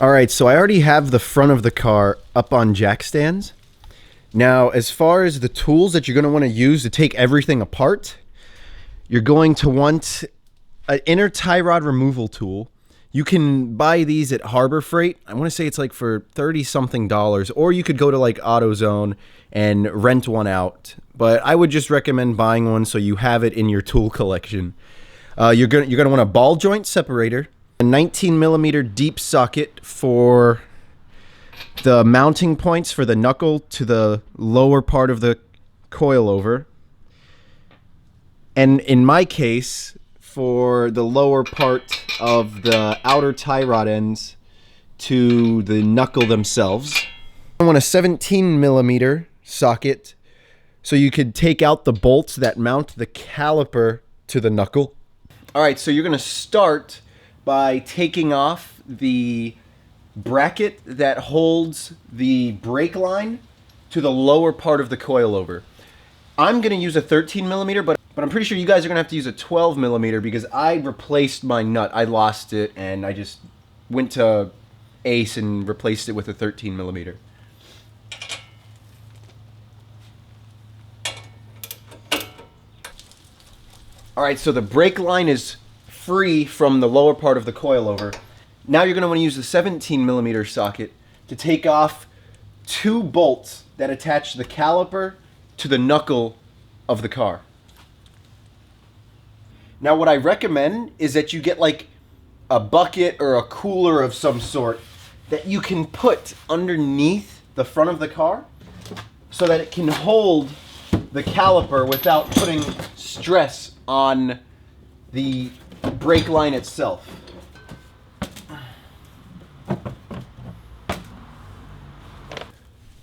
Alright, so I already have the front of the car up on jack stands. Now, as far as the tools that you're going to want to use to take everything apart, you're going to want an inner tie rod removal tool. You can buy these at Harbor Freight. I want to say it's like for $30-something, or you could go to like AutoZone and rent one out. But I would just recommend buying one so you have it in your tool collection. You're gonna want a ball joint separator, a 19mm deep socket for the mounting points for the knuckle to the lower part of the coilover, and in my case, for the lower part of the outer tie rod ends to the knuckle themselves. I want a 17mm socket so you could take out the bolts that mount the caliper to the knuckle. Alright, so you're going to start by taking off the bracket that holds the brake line to the lower part of the coilover. I'm going to use a 13mm, but I'm pretty sure you guys are going to have to use a 12mm because I replaced my nut. I lost it and I just went to Ace and replaced it with a 13mm. Alright, so the brake line is free from the lower part of the coilover. Now you're going to want to use the 17mm socket to take off two bolts that attach the caliper to the knuckle of the car. Now what I recommend is that you get like a bucket or a cooler of some sort that you can put underneath the front of the car so that it can hold the caliper without putting stress on the brake line itself.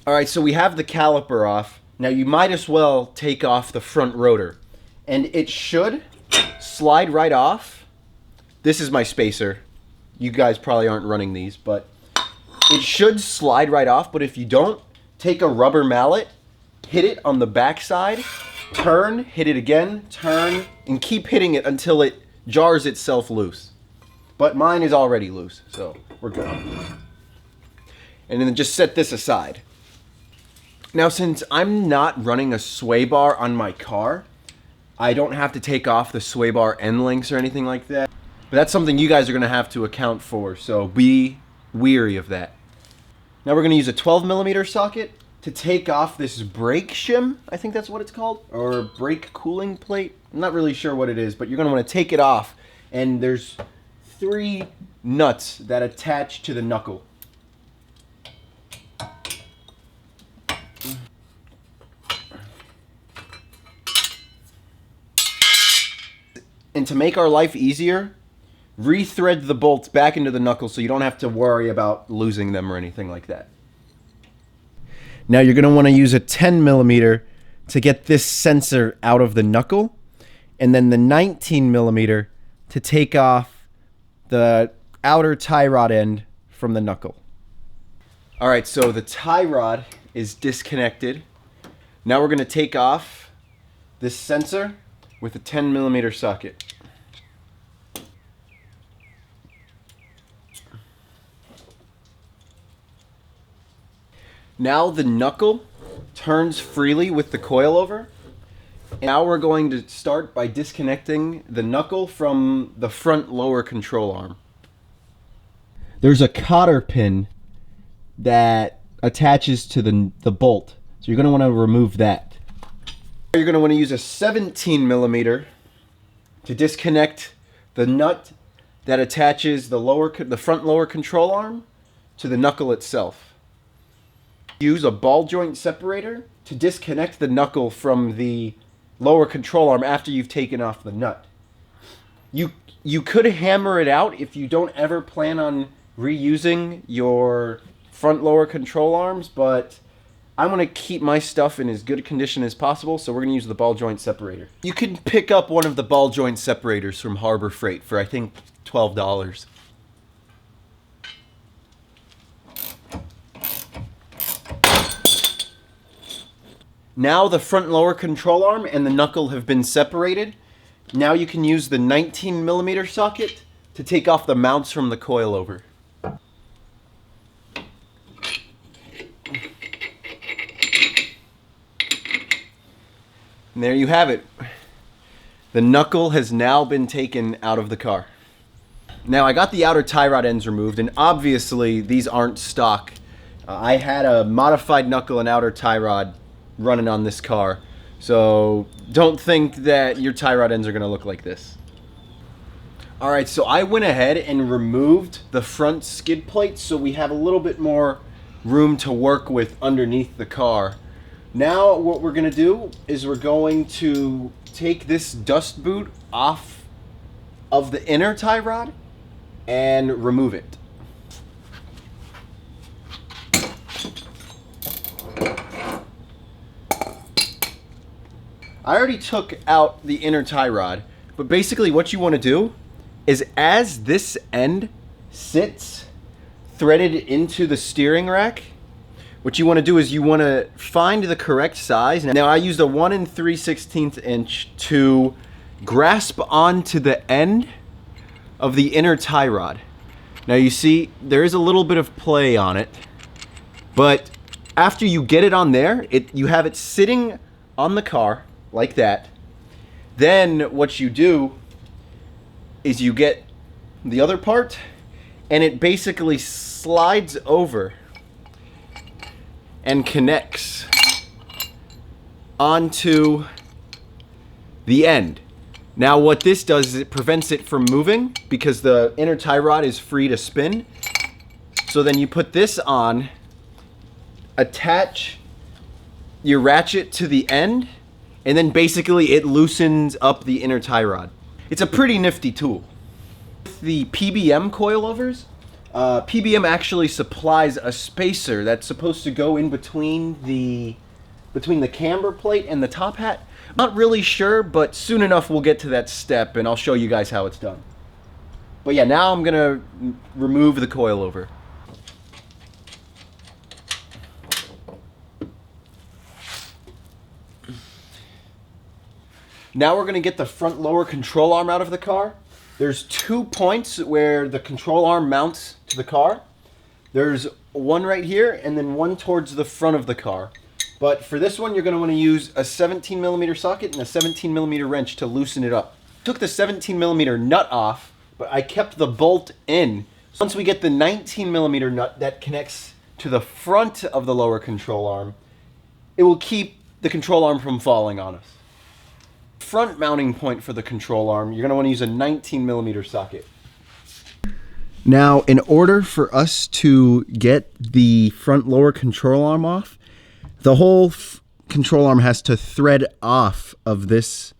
Alright, so we have the caliper off. Now you might as well take off the front rotor. And it should slide right off. This is my spacer. You guys probably aren't running these, but it should slide right off. But if you don't, take a rubber mallet, hit it on the back side, turn, hit it again, turn, and keep hitting it until it jars itself loose. But mine is already loose, so we're good. And then just set this aside. Now, since I'm not running a sway bar on my car, I don't have to take off the sway bar end links or anything like that. But that's something you guys are going to have to account for, so be weary of that. Now we're going to use a 12mm socket to take off this brake shim, I think that's what it's called, or brake cooling plate. I'm not really sure what it is, but you're going to want to take it off, and there's 3 nuts that attach to the knuckle. And to make our life easier, rethread the bolts back into the knuckle so you don't have to worry about losing them or anything like that. Now you're going to want to use a 10mm to get this sensor out of the knuckle, and then the 19mm to take off the outer tie rod end from the knuckle. Alright, so the tie rod is disconnected. Now we're going to take off this sensor with a 10mm socket. Now the knuckle turns freely with the coilover. Now we're going to start by disconnecting the knuckle from the front lower control arm. There's a cotter pin that attaches to the bolt, so you're going to want to remove that. You're going to want to use a 17mm to disconnect the nut that attaches the front lower control arm to the knuckle itself. Use a ball joint separator to disconnect the knuckle from the lower control arm after you've taken off the nut. You could hammer it out if you don't ever plan on reusing your front lower control arms, but I'm going to keep my stuff in as good a condition as possible, so we're going to use the ball joint separator. You can pick up one of the ball joint separators from Harbor Freight for, I think, $12. Now the front lower control arm and the knuckle have been separated. Now you can use the 19mm socket to take off the mounts from the coilover. And there you have it. The knuckle has now been taken out of the car. Now I got the outer tie rod ends removed, and obviously these aren't stock. I had a modified knuckle and outer tie rod running on this car, so don't think that your tie rod ends are going to look like this. Alright, so I went ahead and removed the front skid plate so we have a little bit more room to work with underneath the car. Now what we're going to do is we're going to take this dust boot off of the inner tie rod and remove it. I already took out the inner tie rod, but basically what you want to do is as this end sits threaded into the steering rack, what you want to do is you want to find the correct size. Now I used a 1 3/16 inch to grasp onto the end of the inner tie rod. Now you see there is a little bit of play on it, but after you get it on there, you have it sitting on the car like that. Then what you do is you get the other part and it basically slides over and connects onto the end. Now what this does is it prevents it from moving because the inner tie rod is free to spin. So then you put this on, attach your ratchet to the end, and then basically it loosens up the inner tie rod. It's a pretty nifty tool. The PBM coilovers, PBM actually supplies a spacer that's supposed to go in between the camber plate and the top hat. I'm not really sure, but soon enough we'll get to that step and I'll show you guys how it's done. But yeah, now I'm gonna remove the coilover. Now we're gonna get the front lower control arm out of the car. There's 2 points where the control arm mounts to the car. There's one right here and then one towards the front of the car. But for this one, you're going to want to use a 17mm socket and a 17mm wrench to loosen it up. Took the 17mm nut off, but I kept the bolt in. So once we get the 19mm nut that connects to the front of the lower control arm, it will keep the control arm from falling on us. Front mounting point for the control arm, you're going to want to use a 19mm socket. Now, in order for us to get the front lower control arm off, the whole control arm has to thread off of this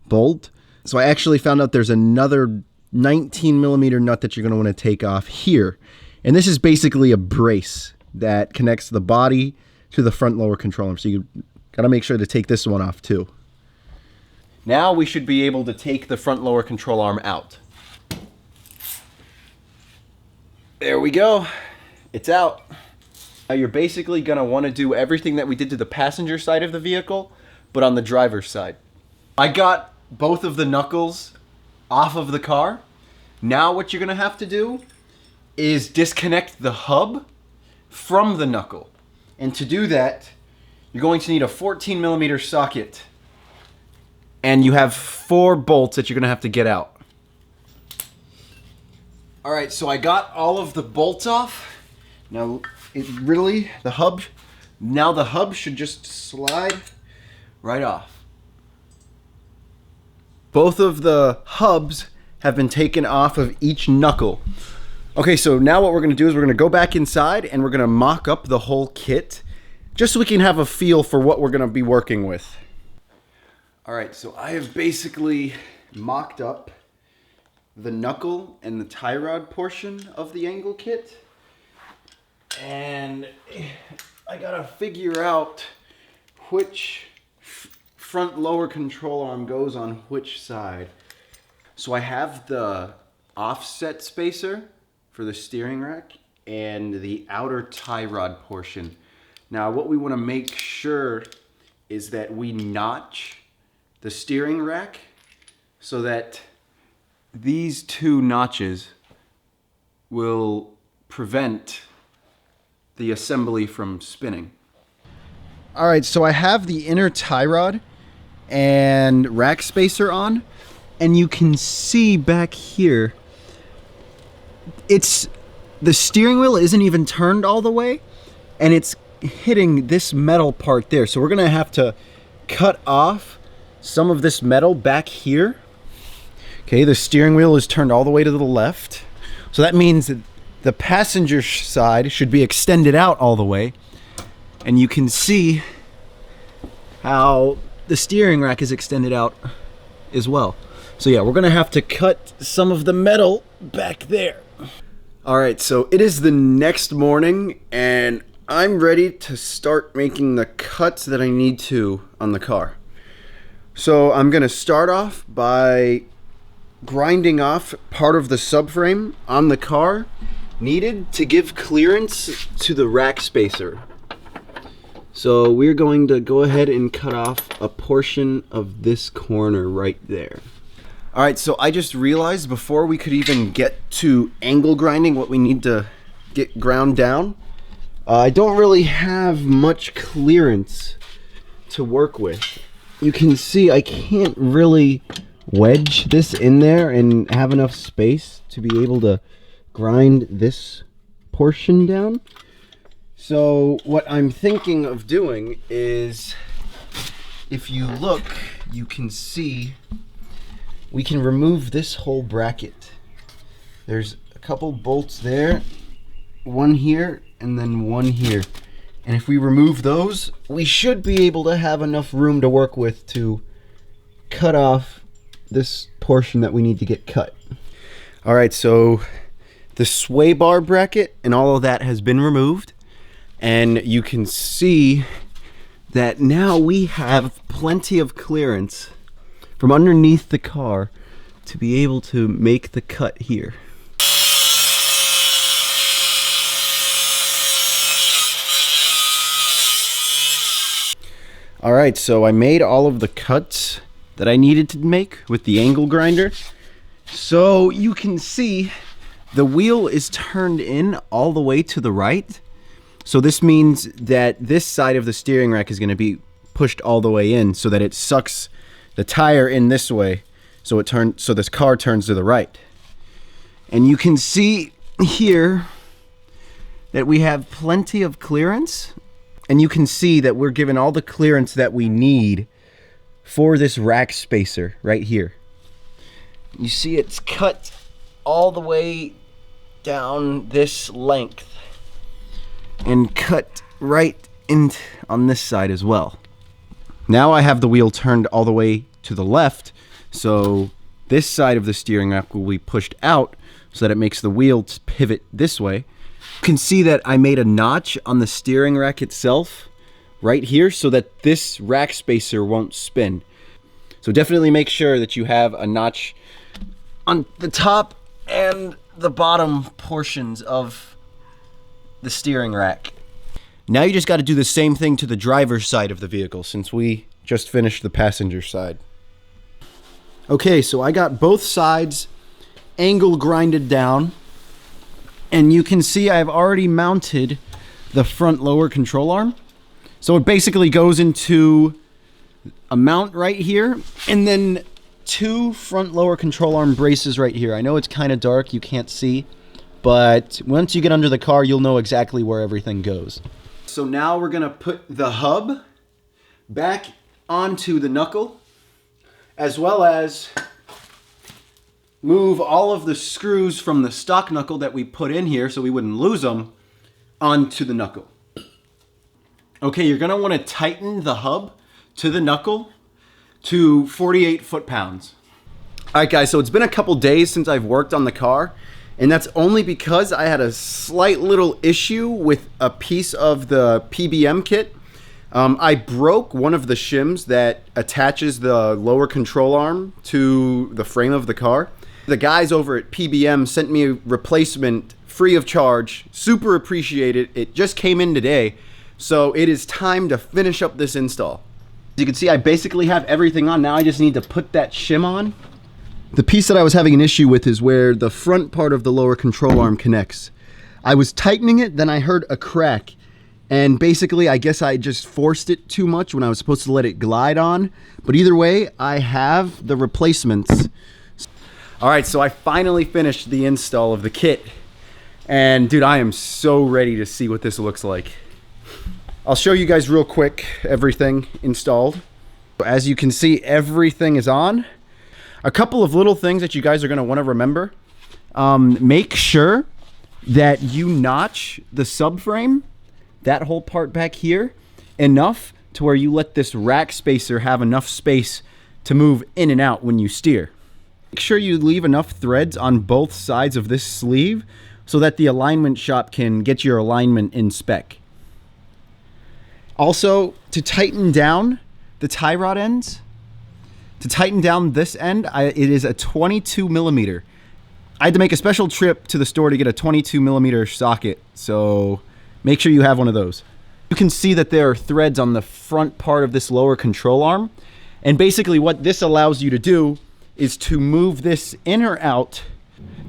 bolt. So I actually found out there's another 19mm nut that you're going to want to take off here. And this is basically a brace that connects the body to the front lower control arm. So you got to make sure to take this one off too. Now we should be able to take the front lower control arm out. There we go. It's out. Now you're basically going to want to do everything that we did to the passenger side of the vehicle, but on the driver's side. I got both of the knuckles off of the car. Now what you're going to have to do is disconnect the hub from the knuckle. And to do that, you're going to need a 14mm socket. And you have 4 bolts that you're going to have to get out. Alright, so I got all of the bolts off. Now, the hub should just slide right off. Both of the hubs have been taken off of each knuckle. Okay, so now what we're going to do is we're going to go back inside and we're going to mock up the whole kit just so we can have a feel for what we're going to be working with. Alright, so I have basically mocked up the knuckle and the tie rod portion of the angle kit. And I gotta figure out which front lower control arm goes on which side. So I have the offset spacer for the steering rack and the outer tie rod portion. Now what we want to make sure is that we notch the steering rack so that these 2 notches will prevent the assembly from spinning. Alright, so I have the inner tie rod and rack spacer on, and you can see back here, the steering wheel isn't even turned all the way, and it's hitting this metal part there. So we're gonna have to cut off some of this metal back here. Okay, the steering wheel is turned all the way to the left. So that means that the passenger side should be extended out all the way. And you can see how the steering rack is extended out as well. So yeah, we're gonna have to cut some of the metal back there. All right, so it is the next morning and I'm ready to start making the cuts that I need to on the car. So I'm gonna start off by grinding off part of the subframe on the car needed to give clearance to the rack spacer. So we're going to go ahead and cut off a portion of this corner right there. All right, so I just realized before we could even get to angle grinding what we need to get ground down, I don't really have much clearance to work with. You can see I can't really wedge this in there and have enough space to be able to grind this portion down. So what I'm thinking of doing is, if you look, you can see we can remove this whole bracket. There's a couple bolts there, one here and then one here. And if we remove those, we should be able to have enough room to work with to cut off this portion that we need to get cut. All right, so the sway bar bracket and all of that has been removed. And you can see that now we have plenty of clearance from underneath the car to be able to make the cut here. All right, so I made all of the cuts that I needed to make with the angle grinder. So you can see the wheel is turned in all the way to the right. So this means that this side of the steering rack is going to be pushed all the way in so that it sucks the tire in this way, so this car turns to the right. And you can see here that we have plenty of clearance, and you can see that we're given all the clearance that we need for this rack spacer right here. You see it's cut all the way down this length and cut right in on this side as well. Now I have the wheel turned all the way to the left, so this side of the steering rack will be pushed out so that it makes the wheel pivot this way. You can see that I made a notch on the steering rack itself right here so that this rack spacer won't spin. So definitely make sure that you have a notch on the top and the bottom portions of the steering rack. Now you just got to do the same thing to the driver's side of the vehicle since we just finished the passenger side. Okay, so I got both sides angle grinded down, and you can see I've already mounted the front lower control arm. So it basically goes into a mount right here and then two front lower control arm braces right here. I know it's kind of dark, you can't see, but once you get under the car, you'll know exactly where everything goes. So now we're gonna put the hub back onto the knuckle, as well as move all of the screws from the stock knuckle that we put in here so we wouldn't lose them onto the knuckle. Okay, you're gonna wanna tighten the hub to the knuckle to 48 foot-pounds. All right guys, so it's been a couple days since I've worked on the car, and that's only because I had a slight little issue with a piece of the PBM kit. I broke one of the shims that attaches the lower control arm to the frame of the car. The guys over at PBM sent me a replacement free of charge. Super appreciate it. It just came in today, so it is time to finish up this install. As you can see, I basically have everything on. Now I just need to put that shim on. The piece that I was having an issue with is where the front part of the lower control arm connects. I was tightening it, then I heard a crack, And basically, I guess I just forced it too much when I was supposed to let it glide on. But either way, I have the replacements. All right, so I finally finished the install of the kit. And dude, I am so ready to see what this looks like. I'll show you guys real quick everything installed. As you can see, everything is on. A couple of little things that you guys are gonna wanna remember. Make sure that you notch the subframe, that whole part back here, enough to where you let this rack spacer have enough space to move in and out when you steer. Make sure you leave enough threads on both sides of this sleeve so that the alignment shop can get your alignment in spec. Also, to tighten down the tie rod ends, to tighten down this end, it is a 22 millimeter. I had to make a special trip to the store to get a 22 millimeter socket, so make sure you have one of those. You can see that there are threads on the front part of this lower control arm, and basically what this allows you to do is to move this in or out.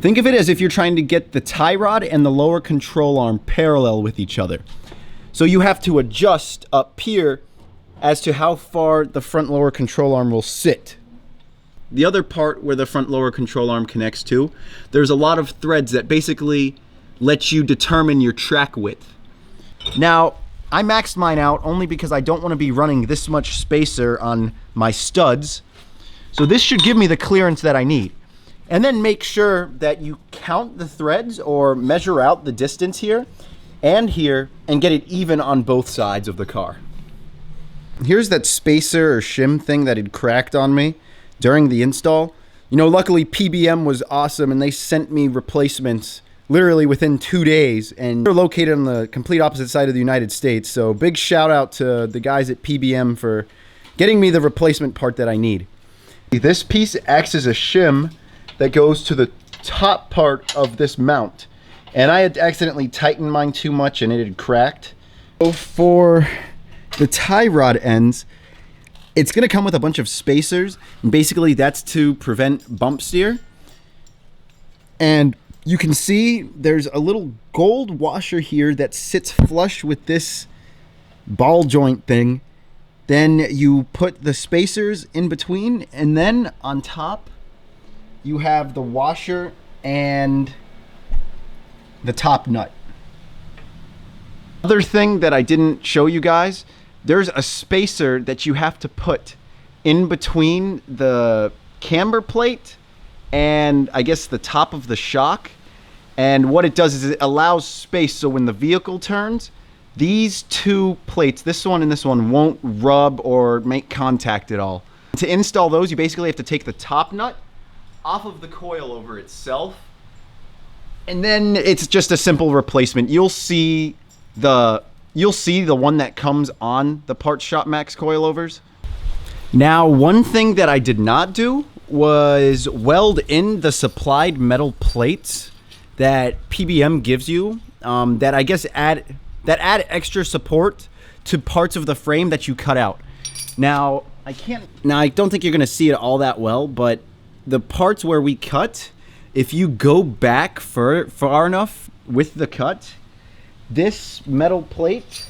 Think of it as if you're trying to get the tie rod and the lower control arm parallel with each other. So you have to adjust up here as to how far the front lower control arm will sit. The other part where the front lower control arm connects to, there's a lot of threads that basically let you determine your track width. Now, I maxed mine out only because I don't want to be running this much spacer on my studs. So this should give me the clearance that I need. And then make sure that you count the threads or measure out the distance here and here and get it even on both sides of the car. Here's that spacer or shim thing that had cracked on me during the install. You know, luckily PBM was awesome and they sent me replacements literally within 2 days, and they're located on the complete opposite side of the United States. So big shout out to the guys at PBM for getting me the replacement part that I need. This piece acts as a shim that goes to the top part of this mount. And I had accidentally tightened mine too much and it had cracked. So for the tie rod ends, it's gonna come with a bunch of spacers. And basically that's to prevent bump steer. And you can see there's a little gold washer here that sits flush with this ball joint thing. Then you put the spacers in between, and then on top you have the washer and the top nut. Other thing that I didn't show you guys, there's a spacer that you have to put in between the camber plate and I guess the top of the shock. And what it does is it allows space so when the vehicle turns, these two plates, this one and this one, won't rub or make contact at all. To install those, you basically have to take the top nut off of the coilover itself, and then it's just a simple replacement. You'll see the one that comes on the Parts Shop Max coilovers. Now, one thing that I did not do was weld in the supplied metal plates that PBM gives you, that I guess add extra support to parts of the frame that you cut out. Now, I don't think you're gonna see it all that well, but the parts where we cut, if you go back far enough with the cut, this metal plate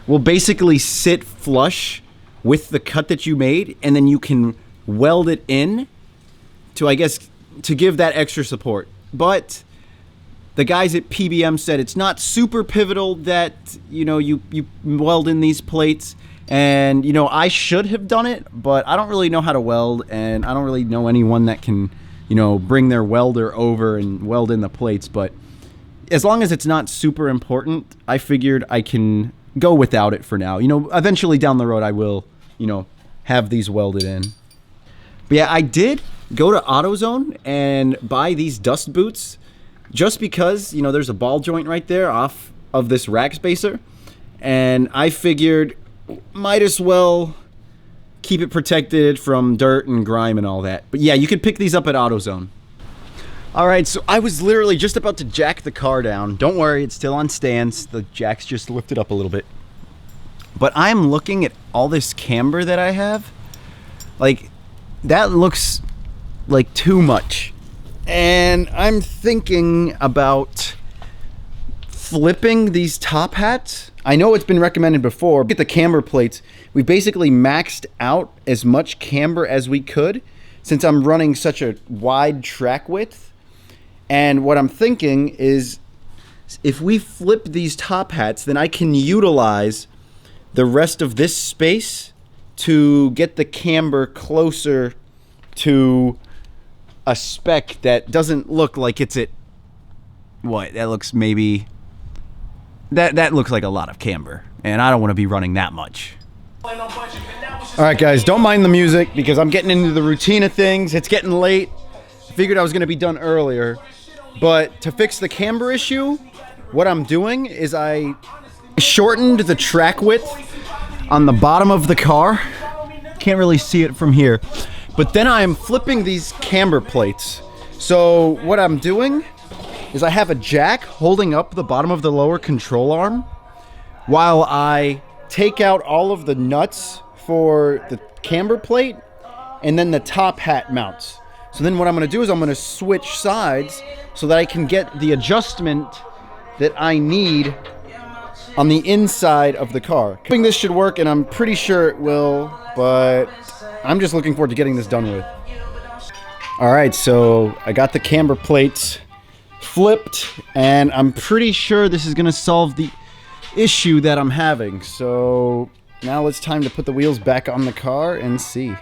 will basically sit flush with the cut that you made, and then you can weld it in to, I guess, to give that extra support. But the guys at PBM said it's not super pivotal that, you know, you weld in these plates. And, you know, I should have done it, but I don't really know how to weld, and I don't really know anyone that can, you know, bring their welder over and weld in the plates. But as long as it's not super important, I figured I can go without it for now. You know, eventually down the road I will, you know, have these welded in. But yeah, I did go to AutoZone and buy these dust boots just because, you know, there's a ball joint right there off of this rack spacer, and I figured might as well keep it protected from dirt and grime and all that. But yeah, you could pick these up at AutoZone. All right, so I was literally just about to jack the car down. Don't worry, it's still on stance. The jack's just lifted up a little bit. But I'm looking at all this camber that I have. Like, that looks like too much. And I'm thinking about flipping these top hats, I know it's been recommended before. Get the camber plates. We basically maxed out as much camber as we could since I'm running such a wide track width. And what I'm thinking is if we flip these top hats, then I can utilize the rest of this space to get the camber closer to a spec that doesn't look like it's at what that looks maybe that looks like a lot of camber, and I don't want to be running that much. All right guys, don't mind the music because I'm getting into the routine of things. It's getting late. I figured I was going to be done earlier, but to fix the camber issue, what I'm doing is I shortened the track width on the bottom of the car. Can't really see it from here, but then I'm flipping these camber plates. So what I'm doing is I have a jack holding up the bottom of the lower control arm while I take out all of the nuts for the camber plate and then the top hat mounts. So then what I'm going to do is I'm going to switch sides so that I can get the adjustment that I need on the inside of the car. I think this should work, and I'm pretty sure it will, but I'm just looking forward to getting this done with. All right, so I got the camber plates flipped, and I'm pretty sure this is gonna solve the issue that I'm having. So now it's time to put the wheels back on the car and see.